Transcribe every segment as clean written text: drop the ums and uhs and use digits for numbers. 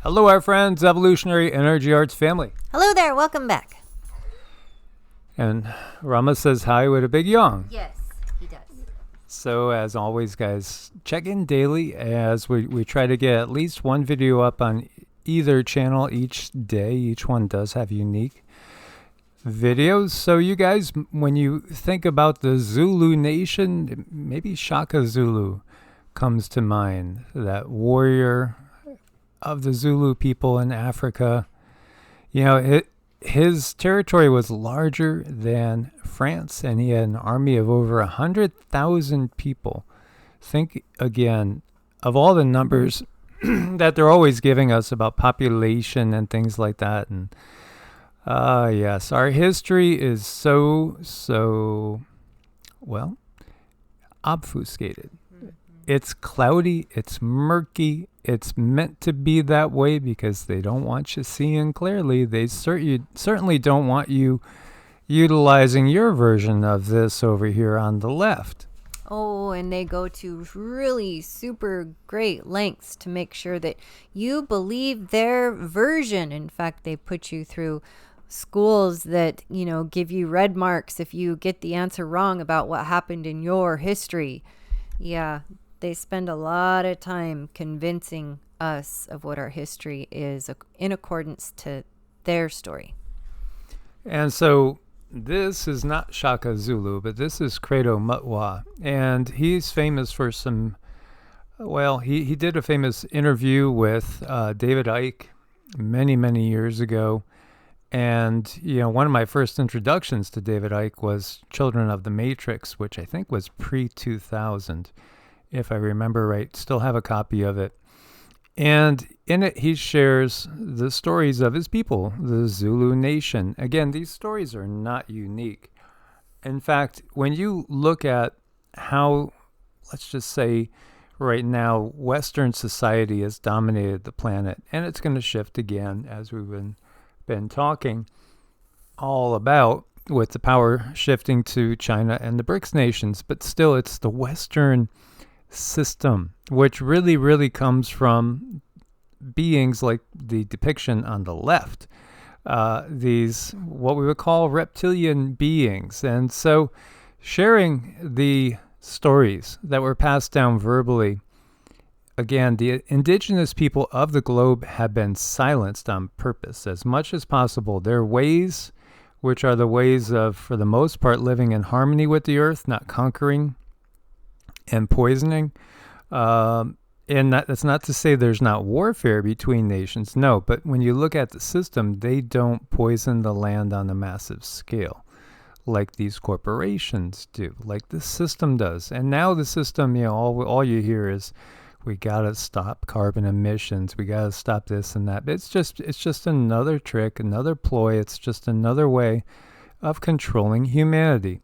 Hello, our friends, Evolutionary Energy Arts family. Hello there, welcome back. And Rama says hi with a big yawn. Yes, he does. So, as always, guys, check in daily as we try to get at least one video up on either channel each day. Each one does have unique videos. So, you guys, when you think about the Zulu nation, maybe Shaka Zulu comes to mind, that warrior of the Zulu people in Africa. You know, his territory was larger than France, and he had an army of over 100,000 people. Think again of all the numbers that they're always giving us about population and things like that. And yes, our history is so well obfuscated. It's cloudy, it's murky, it's meant to be that way because they don't want you seeing clearly. They certainly don't want you utilizing your version of this over here on the left. Oh, and they go to really super great lengths to make sure that you believe their version. In fact, they put you through schools that, give you red marks if you get the answer wrong about what happened in your history. Yeah. They spend a lot of time convincing us of what our history is in accordance to their story. And so this is not Shaka Zulu, but this is Credo Mutwa. And he's famous for he did a famous interview with David Icke many years ago. And, one of my first introductions to David Icke was Children of the Matrix, which I think was pre-2000. If I remember right, still have a copy of it. And in it, he shares the stories of his people, the Zulu nation. Again, these stories are not unique. In fact, when you look at how, let's just say right now, Western society has dominated the planet, and it's going to shift again, as we've been talking all about, with the power shifting to China and the BRICS nations. But still, it's the Western system, which really comes from beings like the depiction on the left, these what we would call reptilian beings. And so sharing the stories that were passed down verbally, again, the indigenous people of the globe have been silenced on purpose as much as possible. Their ways, which are the ways of, for the most part, living in harmony with the earth, not conquering and poisoning. And that's not to say there's not warfare between nations. No, but when you look at the system, they don't poison the land on a massive scale like these corporations do, like the system does. And now the system, all you hear is, we got to stop carbon emissions. We got to stop this and that. But it's just another trick, another ploy. It's just another way of controlling humanity.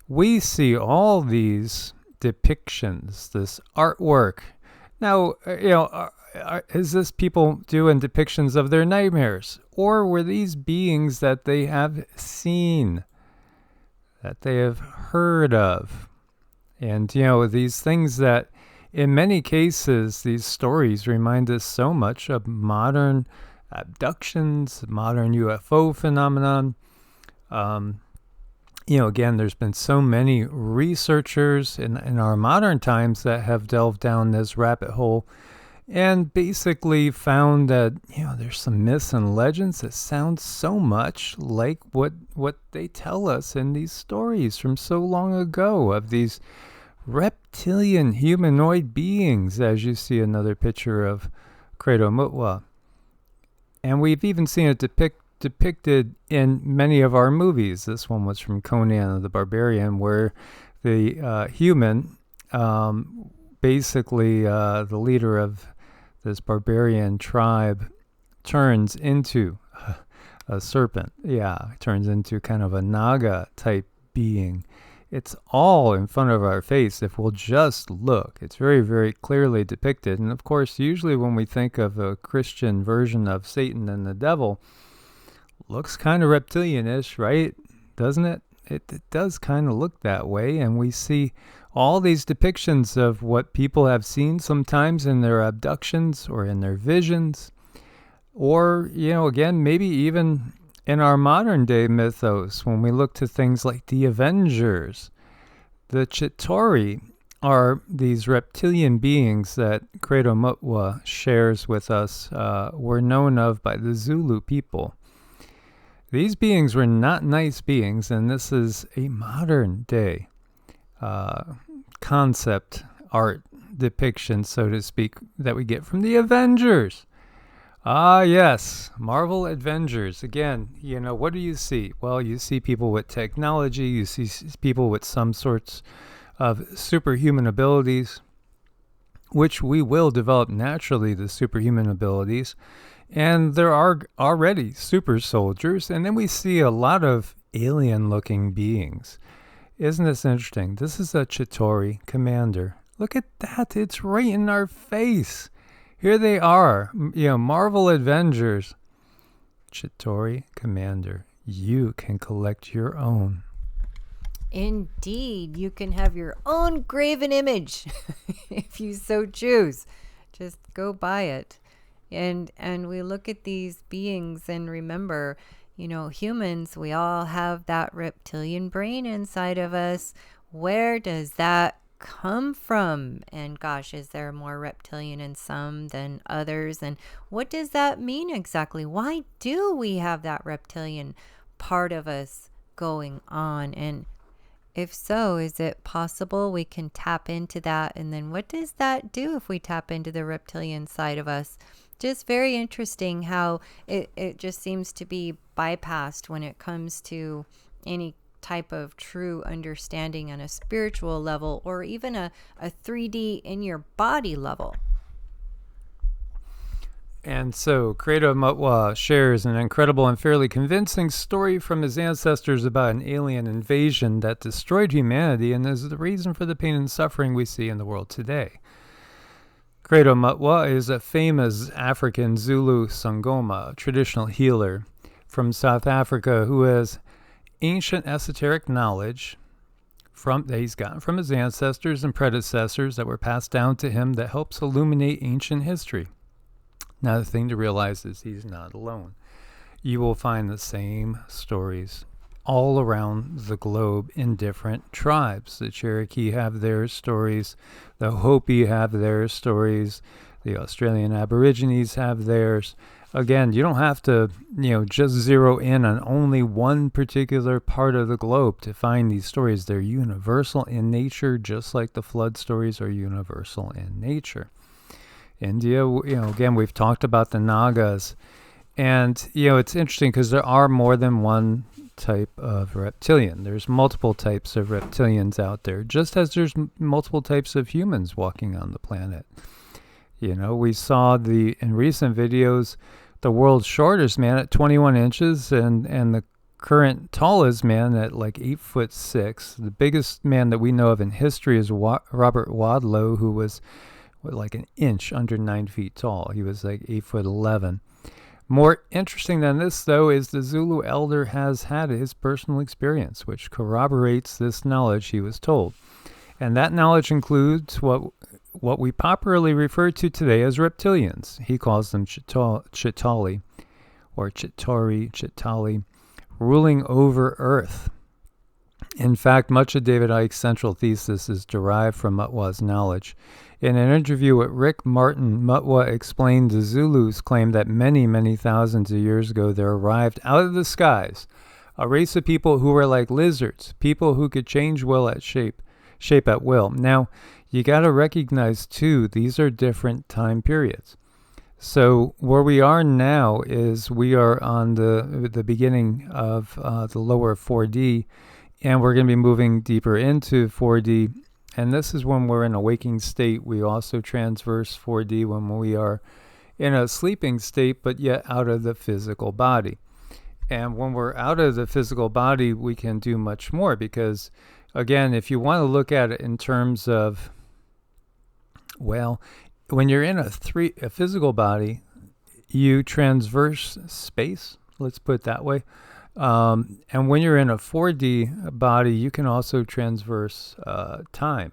We see all these depictions, this artwork. Now, is this people doing depictions of their nightmares? Or were these beings that they have seen, that they have heard of? And, these things that, in many cases, these stories remind us so much of modern abductions, modern UFO phenomenon. Again, there's been so many researchers in our modern times that have delved down this rabbit hole and basically found that, there's some myths and legends that sound so much like what they tell us in these stories from so long ago of these reptilian humanoid beings, as you see another picture of Credo Mutwa. And we've even seen it depicted in many of our movies. This one was from Conan the Barbarian, where the human, basically the leader of this barbarian tribe, turns into a serpent. Yeah, turns into kind of a Naga type being. It's all in front of our face if we'll just look. It's very clearly depicted. And of course, usually when we think of a Christian version of Satan and the devil, looks kind of reptilian-ish, right? Doesn't it? It does kind of look that way. And we see all these depictions of what people have seen sometimes in their abductions or in their visions. Or, again, maybe even in our modern day mythos, when we look to things like the Avengers, the Chitauri are these reptilian beings that Credo Mutwa shares with us, were known of by the Zulu people. These beings were not nice beings, and this is a modern day concept art depiction, so to speak, that we get from the Avengers. Ah, yes, Marvel Avengers. Again, what do you see? Well, you see people with technology, you see people with some sorts of superhuman abilities, which we will develop naturally, the superhuman abilities. And there are already super soldiers, and then we see a lot of alien-looking beings. Isn't this interesting? This is a Chitauri commander. Look at that. It's right in our face. Here they are, Marvel Avengers. Chitauri commander. You can collect your own. Indeed, you can have your own graven image if you so choose. Just go buy it. And we look at these beings and remember, humans, we all have that reptilian brain inside of us. Where does that come from? And gosh, is there more reptilian in some than others? And what does that mean exactly? Why do we have that reptilian part of us going on? And if so, is it possible we can tap into that? And then what does that do if we tap into the reptilian side of us? Just very interesting how it just seems to be bypassed when it comes to any type of true understanding on a spiritual level, or even a 3D in your body level. And so Credo Mutwa shares an incredible and fairly convincing story from his ancestors about an alien invasion that destroyed humanity and is the reason for the pain and suffering we see in the world today. Credo Mutwa is a famous African Zulu Sangoma, traditional healer from South Africa, who has ancient esoteric knowledge that he's gotten from his ancestors and predecessors that were passed down to him that helps illuminate ancient history. Now, the thing to realize is he's not alone. You will find the same stories all around the globe in different tribes. The Cherokee have their stories, the Hopi have their stories, the Australian Aborigines have theirs. Again, you don't have to, just zero in on only one particular part of the globe to find these stories. They're universal in nature, just like the flood stories are universal in nature. India, again, we've talked about the Nagas. And, it's interesting because there are more than one type of reptilian. There's multiple types of reptilians out there, just as there's multiple types of humans walking on the planet. We saw in recent videos, the world's shortest man at 21 inches and the current tallest man at like 8'6". The biggest man that we know of in history is Robert Wadlow, who was like an inch under 9 feet tall. He was like 8'11". More interesting than this, though, is the Zulu elder has had his personal experience, which corroborates this knowledge he was told. And that knowledge includes what we popularly refer to today as reptilians. He calls them Chitauri, or Chitauri, ruling over Earth. In fact, much of David Icke's central thesis is derived from Mutwa's knowledge. In an interview with Rick Martin, Mutwa explained the Zulus claimed that many, many thousands of years ago there arrived out of the skies a race of people who were like lizards, people who could change shape at will. Now, you got to recognize, too, these are different time periods. So where we are now is we are on the beginning of the lower 4D, and we're going to be moving deeper into 4D. And this is when we're in a waking state. We also transverse 4D when we are in a sleeping state, but yet out of the physical body. And when we're out of the physical body, we can do much more because, again, if you want to look at it in terms of, well, when you're in a physical body, you transverse space, let's put it that way. And when you're in a 4D body, you can also transverse time.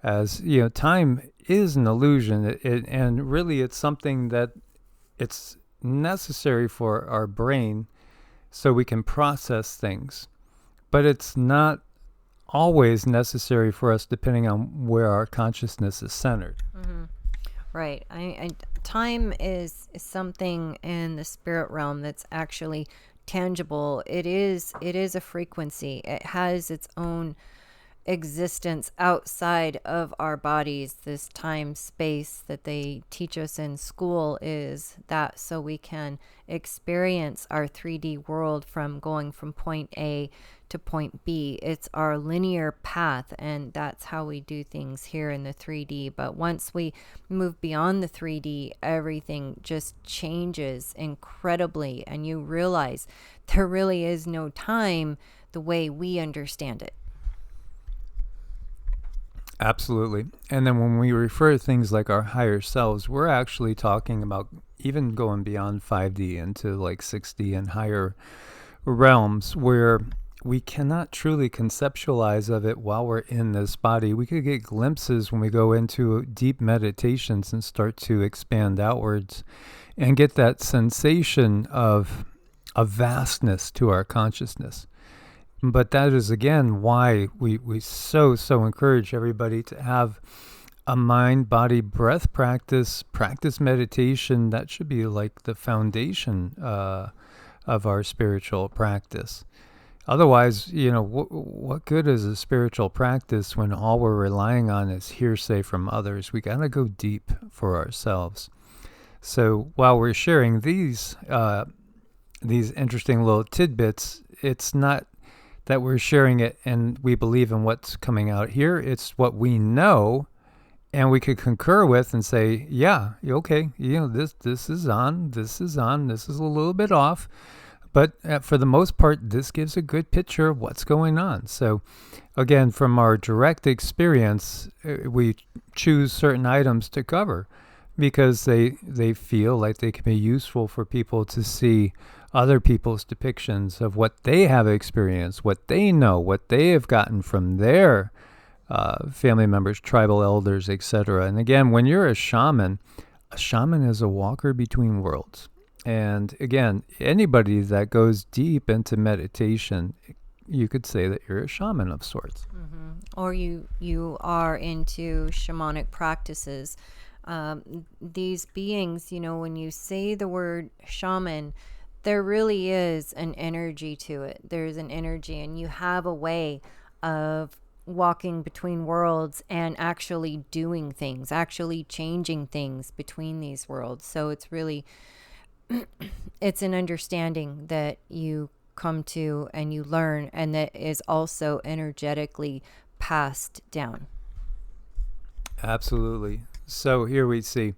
As time is an illusion, and really it's something that it's necessary for our brain so we can process things. But it's not always necessary for us depending on where our consciousness is centered. Mm-hmm. Right. Time is something in the spirit realm that's actually tangible. It is a frequency. It has its own existence outside of our bodies. This time space that they teach us in school is that so we can experience our 3D world from going from point A to point B. It's our linear path, and that's how we do things here in the 3D. But once we move beyond the 3D, everything just changes incredibly, and you realize there really is no time the way we understand it. Absolutely. And then when we refer to things like our higher selves, we're actually talking about even going beyond 5D into like 6D and higher realms where we cannot truly conceptualize of it while we're in this body. We could get glimpses when we go into deep meditations and start to expand outwards and get that sensation of a vastness to our consciousness. But that is, again, why we so encourage everybody to have a mind, body, breath practice meditation. That should be like the foundation of our spiritual practice. Otherwise, what good is a spiritual practice when all we're relying on is hearsay from others? We got to go deep for ourselves. So while we're sharing these interesting little tidbits, it's not that we're sharing it and we believe in what's coming out here. It's what we know and we could concur with and say, yeah, okay, this is on, this is a little bit off. But for the most part, this gives a good picture of what's going on. So again, from our direct experience, we choose certain items to cover because they feel like they can be useful for people to see other people's depictions of what they have experienced, what they know, what they have gotten from their family members, tribal elders, etc. And again, when you're a shaman is a walker between worlds. And again, anybody that goes deep into meditation, you could say that you're a shaman of sorts. Mm-hmm. Or you are into shamanic practices. These beings, when you say the word shaman, there really is an energy to it. There's an energy, and you have a way of walking between worlds and actually doing things, actually changing things between these worlds. So it's really, it's an understanding that you come to and you learn, and that is also energetically passed down. Absolutely. So here we see.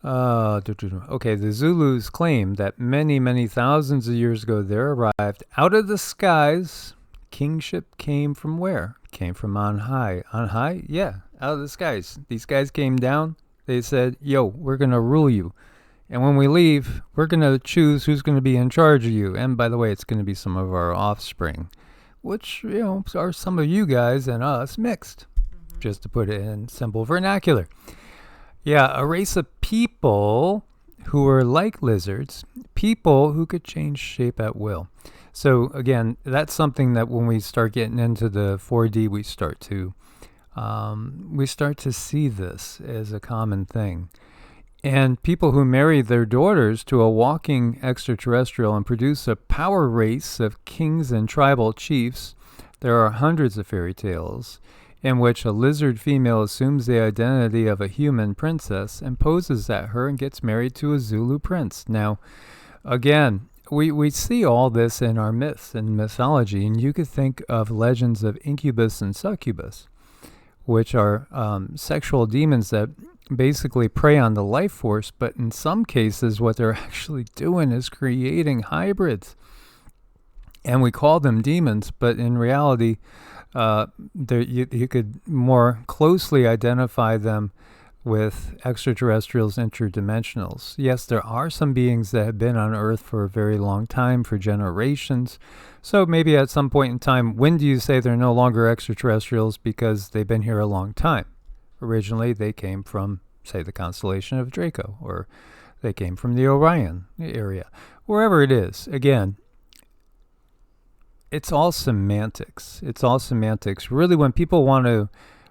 Okay, the Zulus claim that many thousands of years ago there arrived out of the skies. Kingship came from where? Came from on high. On high? Yeah, out of the skies. These guys came down. They said, yo, we're going to rule you. And when we leave, we're going to choose who's going to be in charge of you. And by the way, it's going to be some of our offspring, which, are some of you guys and us mixed, just to put it in simple vernacular. Yeah, a race of people who were like lizards, people who could change shape at will. So again, that's something that when we start getting into the 4D, we start to see this as a common thing. And people who marry their daughters to a walking extraterrestrial and produce a power race of kings and tribal chiefs. There are hundreds of fairy tales in which a lizard female assumes the identity of a human princess and poses at her and gets married to a Zulu prince. Now, again, we see all this in our myths and mythology, and you could think of legends of incubus and succubus, which are sexual demons that basically prey on the life force, but in some cases what they're actually doing is creating hybrids. And we call them demons, but in reality, you could more closely identify them with extraterrestrials, interdimensionals. Yes, there are some beings that have been on Earth for a very long time, for generations. So maybe at some point in time, when do you say they're no longer extraterrestrials because they've been here a long time? Originally, they came from, say, the constellation of Draco or They came from the Orion area. Wherever it is, again, it's all semantics. It's all semantics. Really, when people want to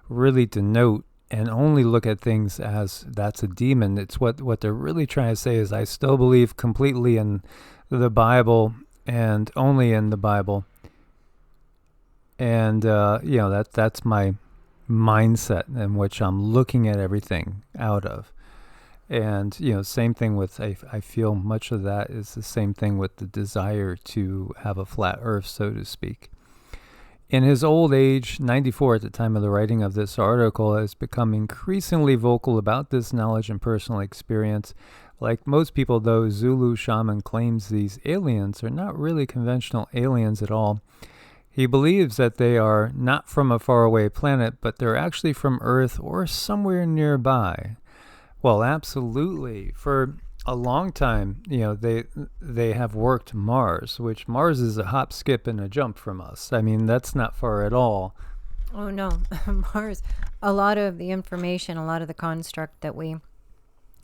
really denote and only look at things as that's a demon, it's what they're really trying to say is I still believe completely in the Bible and only in the Bible. And, that's my mindset in which I'm looking at everything out of. And, same thing with, I feel much of that is the same thing with the desire to have a flat earth, so to speak. In his old age, 94 at the time of the writing of this article, has become increasingly vocal about this knowledge and personal experience. Like most people, though, Zulu shaman claims these aliens are not really conventional aliens at all. He believes that they are not from a faraway planet, but they're actually from Earth or somewhere nearby. Well, absolutely. For a long time, they have worked Mars, which Mars is a hop, skip, and a jump from us. I mean, that's not far at all. Oh, no. Mars, a lot of the information, a lot of the construct that we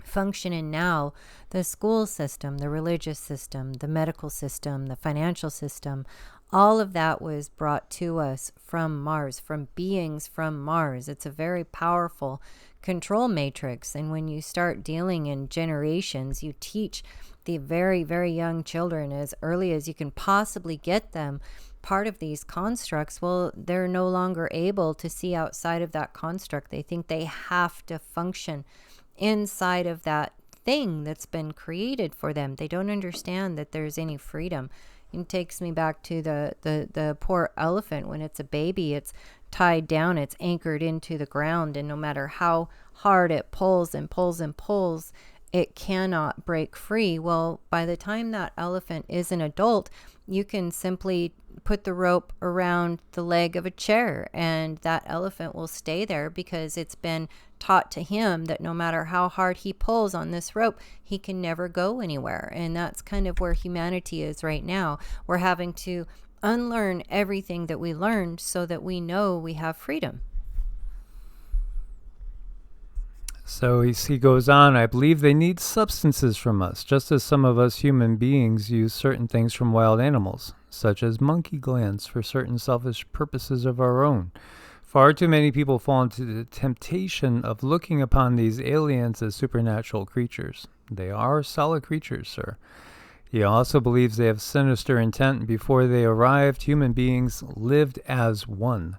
function in now, the school system, the religious system, the medical system, the financial system, all of that was brought to us from Mars, from beings from Mars. It's a very powerful control matrix. And when you start dealing in generations, you teach the very, very young children as early as you can possibly get them part of these constructs. Well, they're no longer able to see outside of that construct. They think they have to function inside of that thing that's been created for them. They don't understand that there's any freedom. It takes me back to the poor elephant. When it's a baby, it's tied down, it's anchored into the ground, and no matter how hard it pulls and pulls and pulls, it cannot break free. Well, by the time that elephant is an adult, you can simply put the rope around the leg of a chair and that elephant will stay there because it's been taught to him that no matter how hard he pulls on this rope, he can never go anywhere. And that's kind of where humanity is right now. We're having to unlearn everything that we learned so that we know we have freedom. So he goes on, I believe they need substances from us, just as some of us human beings use certain things from wild animals, such as monkey glands for certain selfish purposes of our own. Far too many people fall into the temptation of looking upon these aliens as supernatural creatures. They are solid creatures, sir. He also believes they have sinister intent, and before they arrived, human beings lived as one.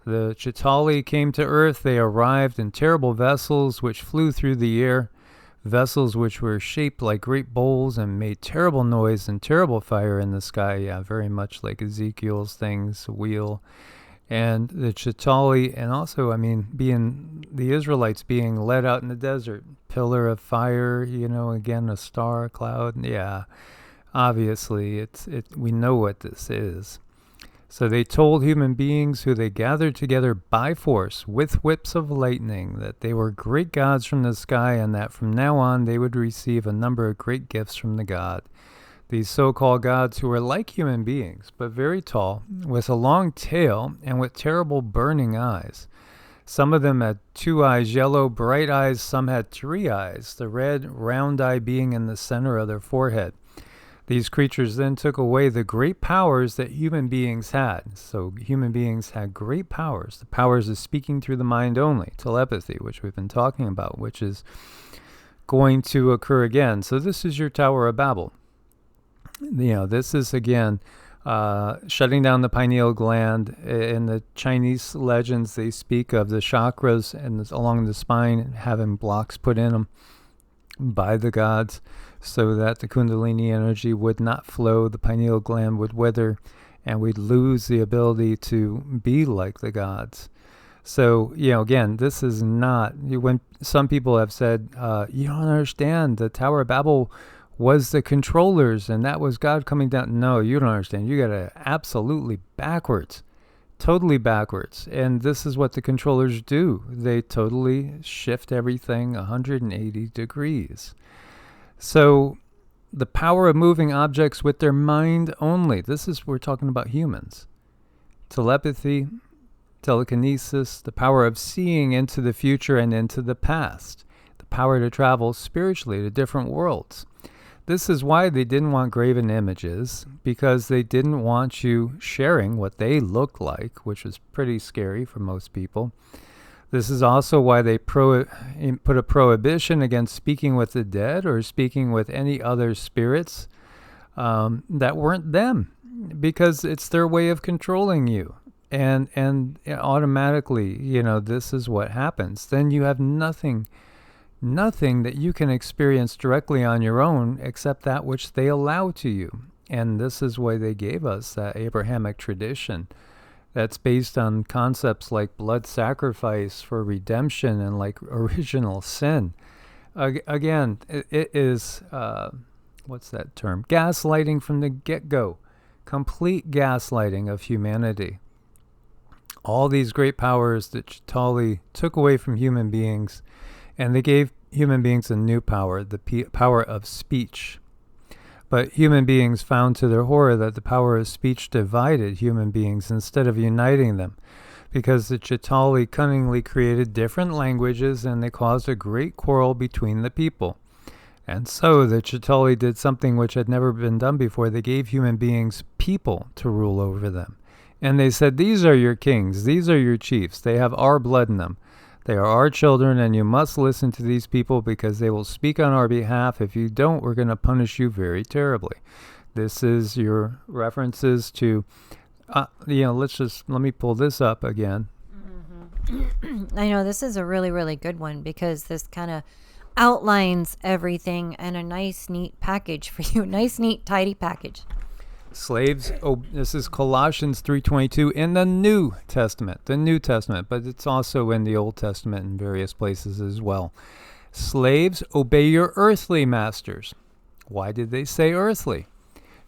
The Chitauri came to Earth. They arrived in terrible vessels which flew through the air, vessels which were shaped like great bowls and made terrible noise and terrible fire in the sky. Yeah, very much like Ezekiel's things, wheel. And the Chitauri, and also, being the Israelites being led out in the desert, pillar of fire, again, a star, a cloud. Yeah, obviously, we know what this is. So they told human beings who they gathered together by force with whips of lightning that they were great gods from the sky and that from now on they would receive a number of great gifts from the god. These so-called gods, who were like human beings, but very tall, with a long tail and with terrible burning eyes. Some of them had 2 eyes, yellow, bright eyes. Some had 3 eyes, the red, round eye being in the center of their forehead. These creatures then took away the great powers that human beings had. So human beings had great powers. The powers of speaking through the mind only, telepathy, which we've been talking about, which is going to occur again. So this is your Tower of Babel. This is, again, shutting down the pineal gland. In the Chinese legends, they speak of the chakras and along the spine having blocks put in them by the gods so that the Kundalini energy would not flow, the pineal gland would wither, and we'd lose the ability to be like the gods. So, again, this is not, when some people have said, you don't understand, the Tower of Babel was the controllers and that was God coming down. No, you don't understand. You got to absolutely backwards. Totally backwards. And this is what the controllers do. They totally shift everything 180 degrees. So the power of moving objects with their mind only. We're talking about humans. Telepathy, telekinesis, the power of seeing into the future and into the past. The power to travel spiritually to different worlds. This is why they didn't want graven images, because they didn't want you sharing what they looked like, which was pretty scary for most people. This is also why they put a prohibition against speaking with the dead or speaking with any other spirits that weren't them, because it's their way of controlling you. And automatically, this is what happens. Then you have nothing that you can experience directly on your own except that which they allow to you. And this is why they gave us that Abrahamic tradition that's based on concepts like blood sacrifice for redemption and like original sin. Again, it is, what's that term? Gaslighting from the get-go. Complete gaslighting of humanity. All these great powers that Chitauri took away from human beings, and they gave human beings a new power, the power of speech. But human beings found to their horror that the power of speech divided human beings instead of uniting them, because the Chitauri cunningly created different languages and they caused a great quarrel between the people. And so the Chitauri did something which had never been done before. They gave human beings people to rule over them. And they said, these are your kings, these are your chiefs, they have our blood in them. They are our children, and you must listen to these people because they will speak on our behalf. If you don't, we're going to punish you very terribly. This is your references to, let me pull this up again. Mm-hmm. I know this is a really, really good one because this kind of outlines everything in a nice, neat package for you. Nice, neat, tidy package. Slaves, this is Colossians 3:22 in the New Testament, but it's also in the Old Testament in various places as well. Slaves, obey your earthly masters. Why did they say earthly?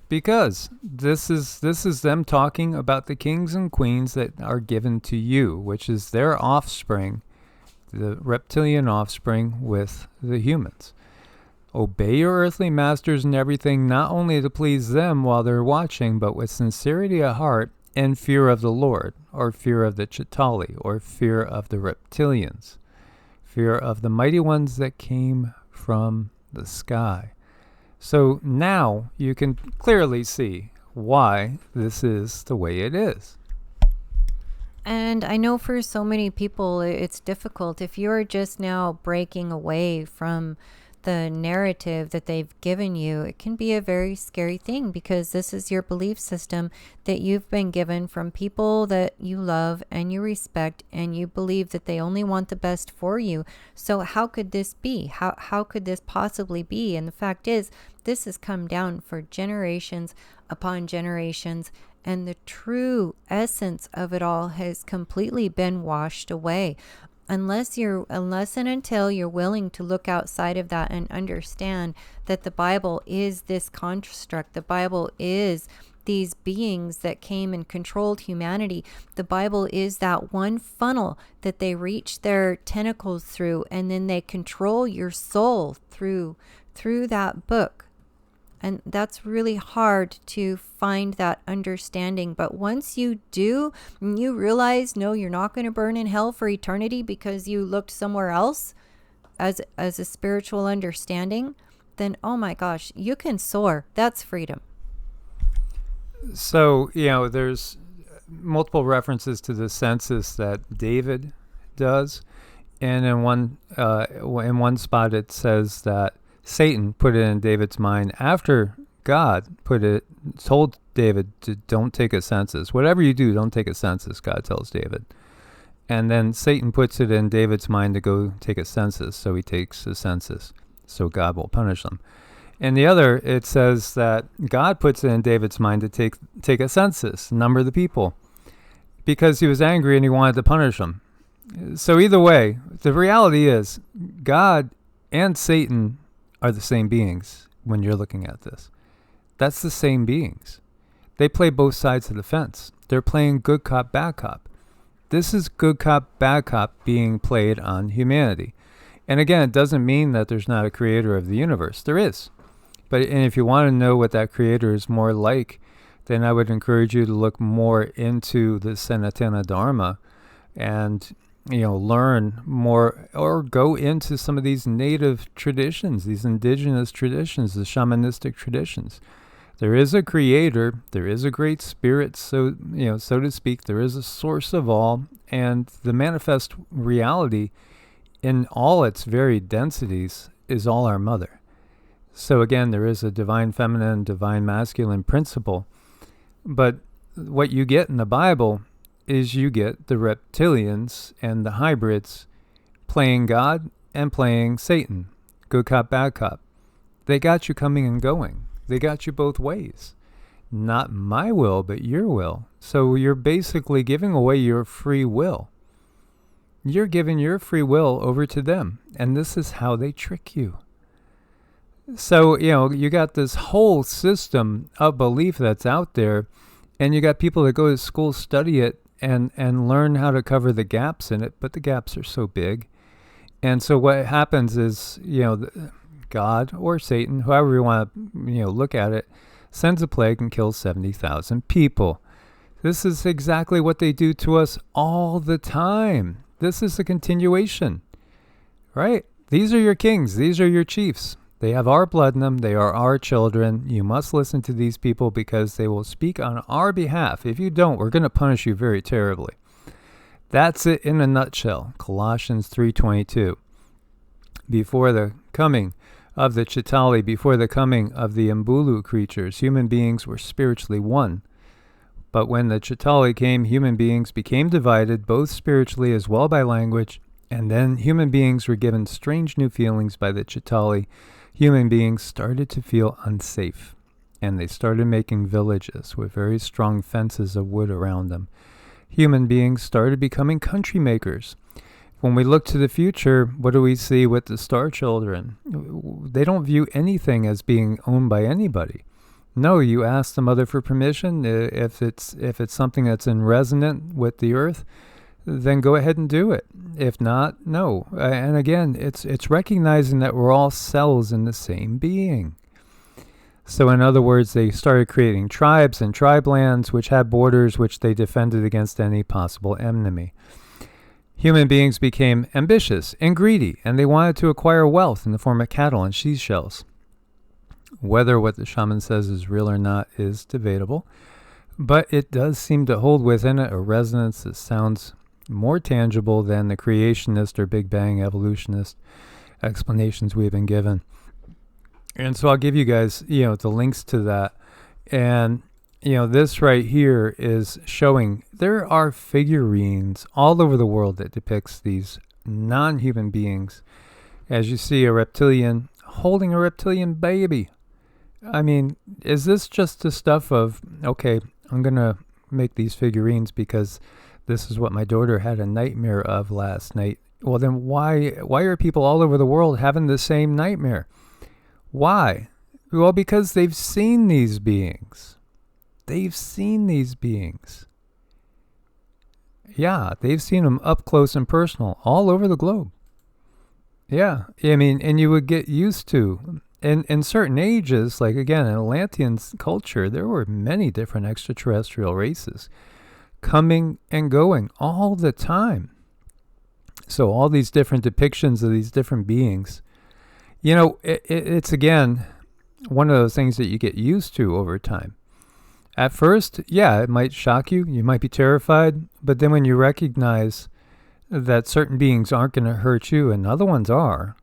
Because this is them talking about the kings and queens that are given to you, which is their offspring, the reptilian offspring with the humans. Obey your earthly masters in everything, not only to please them while they're watching, but with sincerity of heart and fear of the Lord, or fear of the Chitauri, or fear of the reptilians, fear of the mighty ones that came from the sky. So now you can clearly see why this is the way it is. And I know for so many people it's difficult. If you're just now breaking away from the narrative that they've given you, it can be a very scary thing because this is your belief system that you've been given from people that you love and you respect, and you believe that they only want the best for you. So how could this be? How could this possibly be? And the fact is, this has come down for generations upon generations, and the true essence of it all has completely been washed away. Unless and until you're willing to look outside of that and understand that the Bible is this construct, the Bible is these beings that came and controlled humanity. The Bible is that one funnel that they reach their tentacles through, and then they control your soul through that book. And that's really hard to find that understanding. But once you do, and you realize, no, you're not going to burn in hell for eternity because you looked somewhere else as a spiritual understanding, then, oh my gosh, you can soar. That's freedom. So, there's multiple references to the census that David does. And in one spot it says that Satan put it in David's mind after God told David to don't take a census. Whatever you do, don't take a census, God tells David. And then Satan puts it in David's mind to go take a census, so he takes a census, so God will punish them. And the other, it says that God puts it in David's mind to take a census, number the people, because he was angry and he wanted to punish them. So either way, the reality is God and Satan are the same beings when you're looking at this. That's the same beings. They play both sides of the fence. They're playing good cop, bad cop. This is good cop, bad cop being played on humanity. And again, it doesn't mean that there's not a creator of the universe. There is. And if you want to know what that creator is more like, then I would encourage you to look more into the Sanatana Dharma and learn more or go into some of these native traditions, these indigenous traditions, the shamanistic traditions. There is a creator, there is a great spirit, so to speak, there is a source of all, and the manifest reality in all its varied densities is all our mother. So again, there is a divine feminine, divine masculine principle, but what you get in the Bible is you get the reptilians and the hybrids playing God and playing Satan. Good cop, bad cop. They got you coming and going. They got you both ways. Not my will, but your will. So you're basically giving away your free will. You're giving your free will over to them. And this is how they trick you. So, you got this whole system of belief that's out there. And you got people that go to school, study it, and learn how to cover the gaps in it, but the gaps are so big. And so what happens is, God or Satan, however you want to, look at it, sends a plague and kills 70,000 people. This is exactly what they do to us all the time. This is a continuation, right? These are your kings. These are your chiefs. They have our blood in them. They are our children. You must listen to these people because they will speak on our behalf. If you don't, we're going to punish you very terribly. That's it in a nutshell. Colossians 3:22. Before the coming of the Chitauri, before the coming of the Mbulu creatures, human beings were spiritually one. But when the Chitauri came, human beings became divided, both spiritually as well by language, and then human beings were given strange new feelings by the Chitauri. Human beings started to feel unsafe, and they started making villages with very strong fences of wood around them. Human beings started becoming country makers. When we look to the future, what do we see with the star children? They don't view anything as being owned by anybody. No, you ask the mother for permission. If it's something that's in resonant with the earth, then go ahead and do it. If not, no. And again, it's recognizing that we're all cells in the same being. So in other words, they started creating tribes and tribe lands which had borders which they defended against any possible enemy. Human beings became ambitious and greedy, and they wanted to acquire wealth in the form of cattle and seashells. Whether what the shaman says is real or not is debatable, but it does seem to hold within it a resonance that sounds more tangible than the creationist or Big Bang evolutionist explanations we've been given. And so I'll give you guys, the links to that. And, this right here is showing there are figurines all over the world that depicts these non-human beings. As you see a reptilian holding a reptilian baby. I mean, is this just the stuff of, okay, I'm going to make these figurines because this is what my daughter had a nightmare of last night? Well, then why are people all over the world having the same nightmare? Why? Well, because they've seen these beings. They've seen these beings. Yeah, they've seen them up close and personal all over the globe. Yeah, I mean, and you would get used to, in certain ages, like again, in Atlantean culture, there were many different extraterrestrial races coming and going all the time. So all these different depictions of these different beings, it's again, one of those things that you get used to over time. At first, yeah, it might shock you. You might be terrified. But then when you recognize that certain beings aren't going to hurt you and other ones are,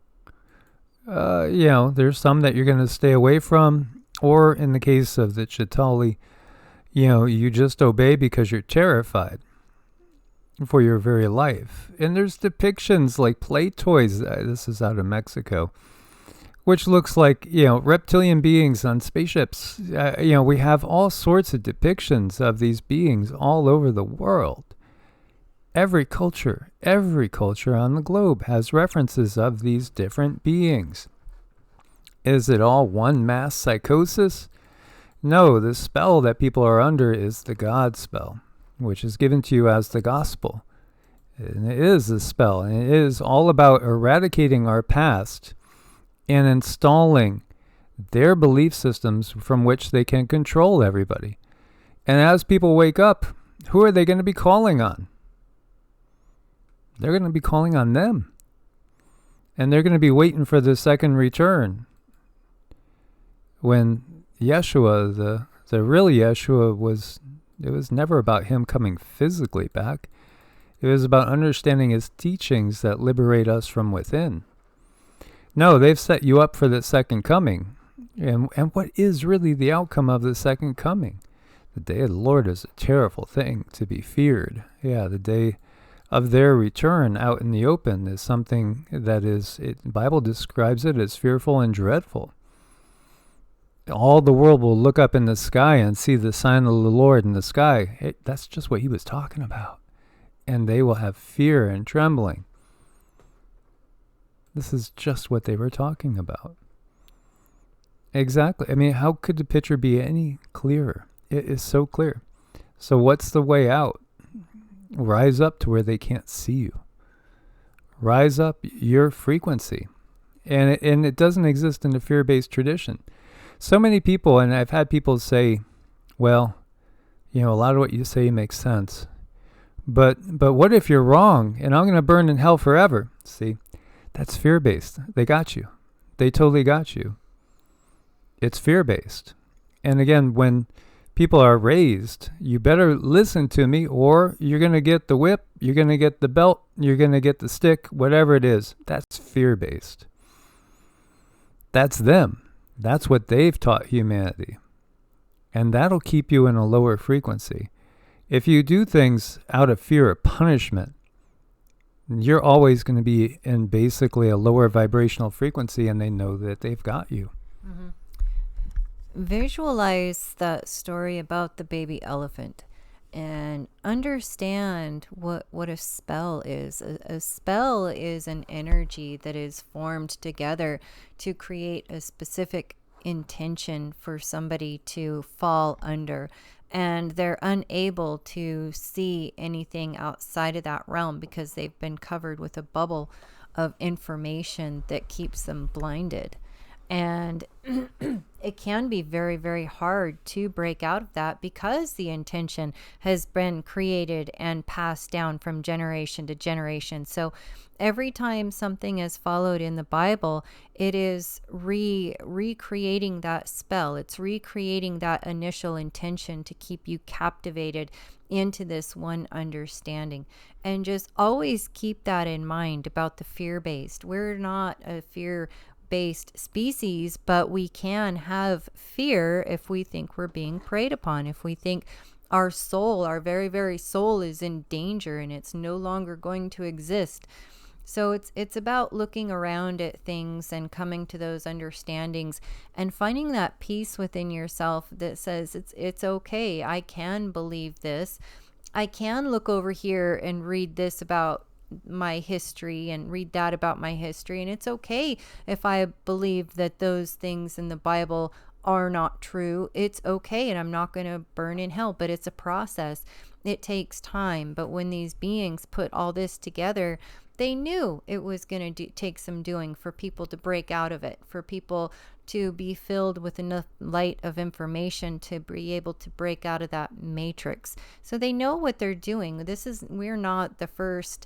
there's some that you're going to stay away from. Or in the case of the Chitauri, you just obey because you're terrified for your very life. And there's depictions like play toys. This is out of Mexico, which looks like, reptilian beings on spaceships. We have all sorts of depictions of these beings all over the world. Every culture on the globe has references of these different beings. Is it all one mass psychosis? No, the spell that people are under is the God spell, which is given to you as the gospel. And it is a spell, and it is all about eradicating our past and installing their belief systems from which they can control everybody. And as people wake up, who are they going to be calling on? they're going to be calling on them. And they're going to be waiting for the second return. When Yeshua, the real Yeshua, it was never about him coming physically back. It was about understanding his teachings that liberate us from within. No, they've set you up for the second coming. And what is really the outcome of the second coming? The day of the Lord is a terrible thing to be feared. Yeah, the day of their return out in the open is something that the Bible describes it as fearful and dreadful. All the world will look up in the sky and see the sign of the Lord in the sky. That's just what he was talking about. And they will have fear and trembling. This is just what they were talking about. Exactly. I mean, how could the picture be any clearer? It is so clear. So what's the way out? Rise up to where they can't see you. Rise up your frequency. And it doesn't exist in the fear-based tradition. So many people, and I've had people say, well, a lot of what you say makes sense. But what if you're wrong and I'm going to burn in hell forever? See, that's fear-based. They got you. They totally got you. It's fear-based. And again, when people are raised, you better listen to me or you're going to get the whip, you're going to get the belt, you're going to get the stick, whatever it is. That's fear-based. That's them. That's what they've taught humanity. And that'll keep you in a lower frequency. If you do things out of fear or punishment, you're always going to be in basically a lower vibrational frequency, and they know that they've got you. Mm-hmm. Visualize that story about the baby elephant and understand what a spell is. A spell is an energy that is formed together to create a specific intention for somebody to fall under, and they're unable to see anything outside of that realm because they've been covered with a bubble of information that keeps them blinded. And it can be very, very hard to break out of that because the intention has been created and passed down from generation to generation. So every time something is followed in the Bible, it is recreating that spell. It's recreating that initial intention to keep you captivated into this one understanding. And just always keep that in mind about the fear-based. We're not a fear-based species, but we can have fear if we think we're being preyed upon, if we think our soul, our very, very soul is in danger and it's no longer going to exist. So it's about looking around at things and coming to those understandings and finding that peace within yourself that says it's okay. I can believe this. I can look over here and read this about my history and read that about my history. And it's okay if I believe that those things in the Bible are not true. It's okay. And I'm not going to burn in hell, but it's a process. It takes time. But when these beings put all this together, they knew it was going to take some doing for people to break out of it, for people to be filled with enough light of information to be able to break out of that matrix. So they know what they're doing. We're not the first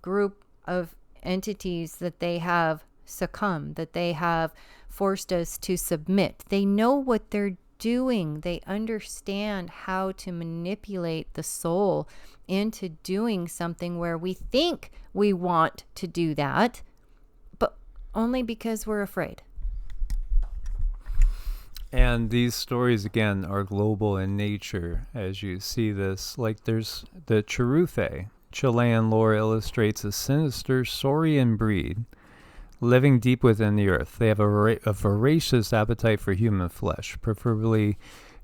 group of entities that they have succumbed, that they have forced us to submit. They know what they're doing. They understand how to manipulate the soul into doing something where we think we want to do that, but only because we're afraid. And these stories, again, are global in nature, as you see this. Like there's the Cherufe. Chilean lore illustrates a sinister saurian breed living deep within the earth. They have a voracious appetite for human flesh, preferably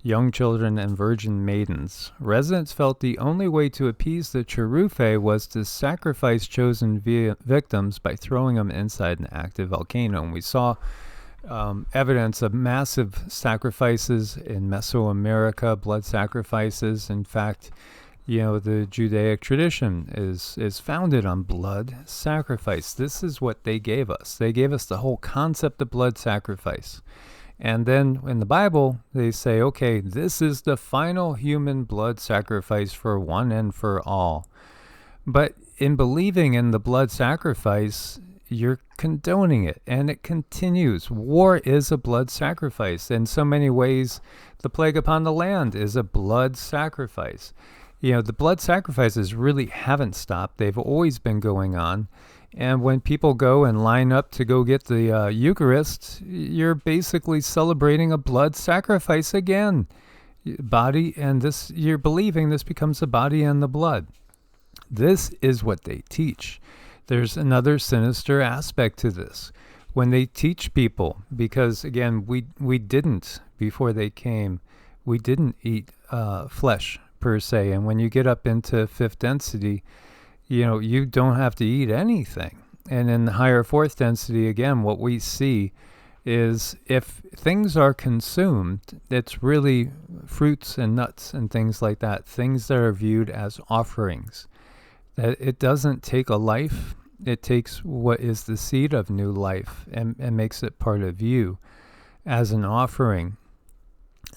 young children and virgin maidens. Residents felt the only way to appease the Cherufe was to sacrifice chosen victims by throwing them inside an active volcano. And we saw evidence of massive sacrifices in Mesoamerica, blood sacrifices. In fact, the Judaic tradition is founded on blood sacrifice. This is what they gave us. They gave us the whole concept of blood sacrifice. And then in the Bible, they say, okay, this is the final human blood sacrifice for one and for all. But in believing in the blood sacrifice, you're condoning it, and it continues. War is a blood sacrifice. In so many ways, the plague upon the land is a blood sacrifice. The blood sacrifices really haven't stopped. They've always been going on. And when people go and line up to go get the Eucharist, you're basically celebrating a blood sacrifice again. Body and this, you're believing this becomes the body and the blood. This is what they teach. There's another sinister aspect to this. When they teach people, because again, we didn't, before they came, we didn't eat flesh per se. And when you get up into fifth density, you don't have to eat anything. And in the higher fourth density, again, what we see is if things are consumed, it's really fruits and nuts and things like that, things that are viewed as offerings. That it doesn't take a life, it takes what is the seed of new life and makes it part of you as an offering,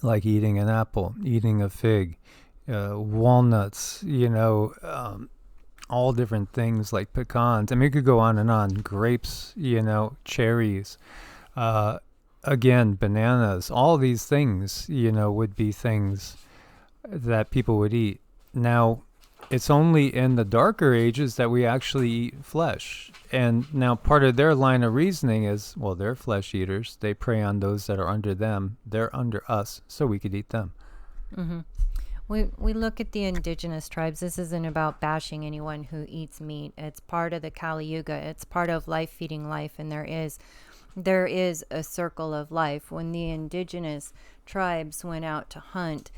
like eating an apple, eating a fig, walnuts, all different things like pecans. I mean, it could go on and on. Grapes, cherries, again, bananas, all these things, would be things that people would eat. Now, it's only in the darker ages that we actually eat flesh. And now part of their line of reasoning is, well, they're flesh eaters. They prey on those that are under them. They're under us, so we could eat them. Mm-hmm. We look at the indigenous tribes. This isn't about bashing anyone who eats meat. It's part of the Kali Yuga. It's part of life feeding life. And there is a circle of life. When the indigenous tribes went out to hunt,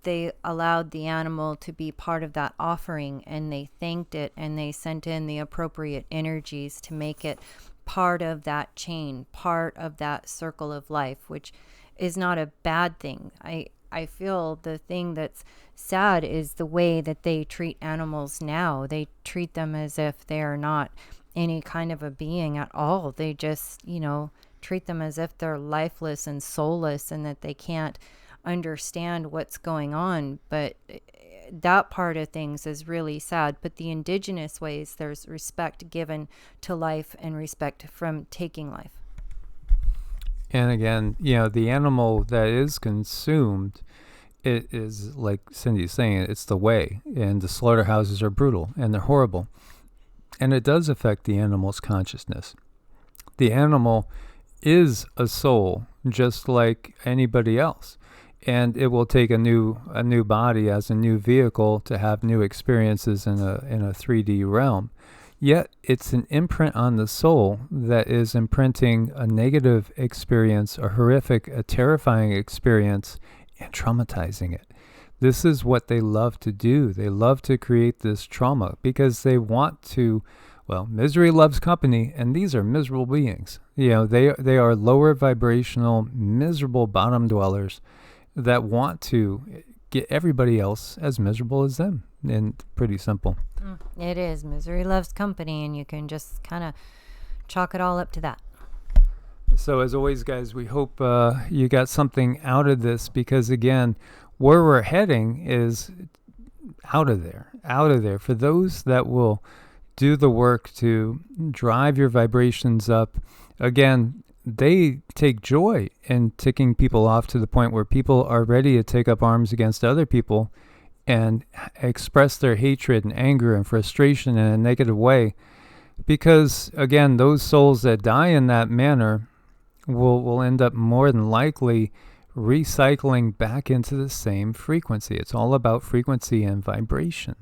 they allowed the animal to be part of that offering, and they thanked it, and they sent in the appropriate energies to make it part of that chain, part of that circle of life, which is not a bad thing. I feel the thing that's sad is the way that they treat animals now. They treat them as if they are not any kind of a being at all. They just, treat them as if they're lifeless and soulless and that they can't understand what's going on. But that part of things is really sad. But the indigenous ways, there's respect given to life and respect from taking life. And again, the animal that is consumed, it is like Cindy's saying, it's the way. And the slaughterhouses are brutal and they're horrible. And it does affect the animal's consciousness. The animal is a soul, just like anybody else. And it will take a new body as a new vehicle to have new experiences in a 3D realm. Yet it's an imprint on the soul that is imprinting a negative experience, a horrific, a terrifying experience, and traumatizing it. This is what they love to do. They love to create this trauma because they want to, misery loves company, and these are miserable beings. They are lower vibrational, miserable bottom dwellers that want to get everybody else as miserable as them. And pretty simple. It is. Misery loves company, and you can just kind of chalk it all up to that. So as always, guys, we hope you got something out of this, because again, where we're heading is out of there. For those that will do the work to drive your vibrations up, again, they take joy in ticking people off to the point where people are ready to take up arms against other people and express their hatred and anger and frustration in a negative way. Because, again, those souls that die in that manner will end up more than likely recycling back into the same frequency. It's all about frequency and vibration.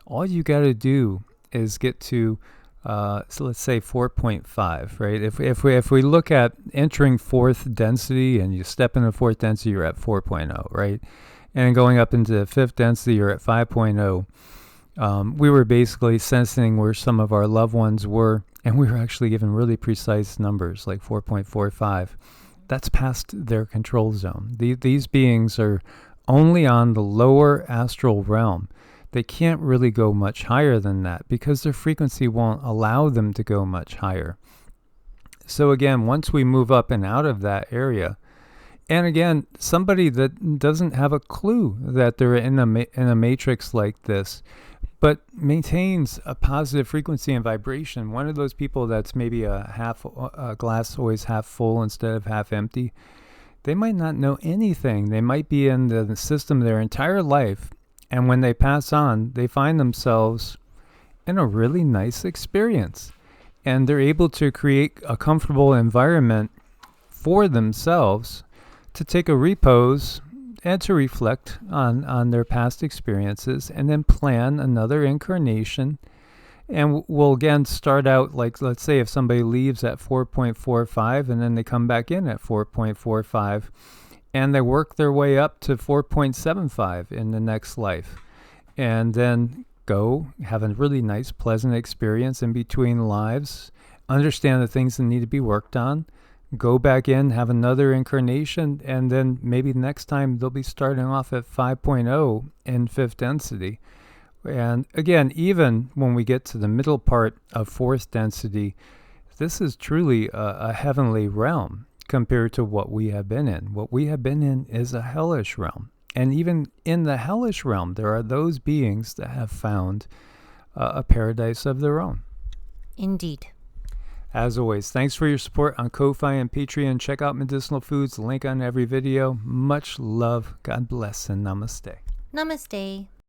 All you got to do is get to, so let's say 4.5, right? If we look at entering fourth density and you step into fourth density, you're at 4.0, right? And going up into fifth density, you're at 5.0. We were basically sensing where some of our loved ones were, and we were actually given really precise numbers, like 4.45. That's past their control zone. These beings are only on the lower astral realm. They can't really go much higher than that because their frequency won't allow them to go much higher. So again, once we move up and out of that area, and again, somebody that doesn't have a clue that they're in a matrix like this, but maintains a positive frequency and vibration. One of those people that's maybe a glass always half full instead of half empty, they might not know anything. They might be in the system their entire life, and when they pass on, they find themselves in a really nice experience, and they're able to create a comfortable environment for themselves to take a repose and to reflect on their past experiences, and then plan another incarnation. And we'll again start out, like, let's say if somebody leaves at 4.45 and then they come back in at 4.45 and they work their way up to 4.75 in the next life, and then go have a really nice, pleasant experience in between lives, understand the things that need to be worked on, go back in, have another incarnation, and then maybe next time they'll be starting off at 5.0 in fifth density. And again, even when we get to the middle part of fourth density, this is truly a heavenly realm compared to what we have been in. What we have been in is a hellish realm. And even in the hellish realm, there are those beings that have found a paradise of their own. Indeed. As always, thanks for your support on Ko-Fi and Patreon. Check out Medicinal Foods, link on every video. Much love, God bless, and namaste. Namaste.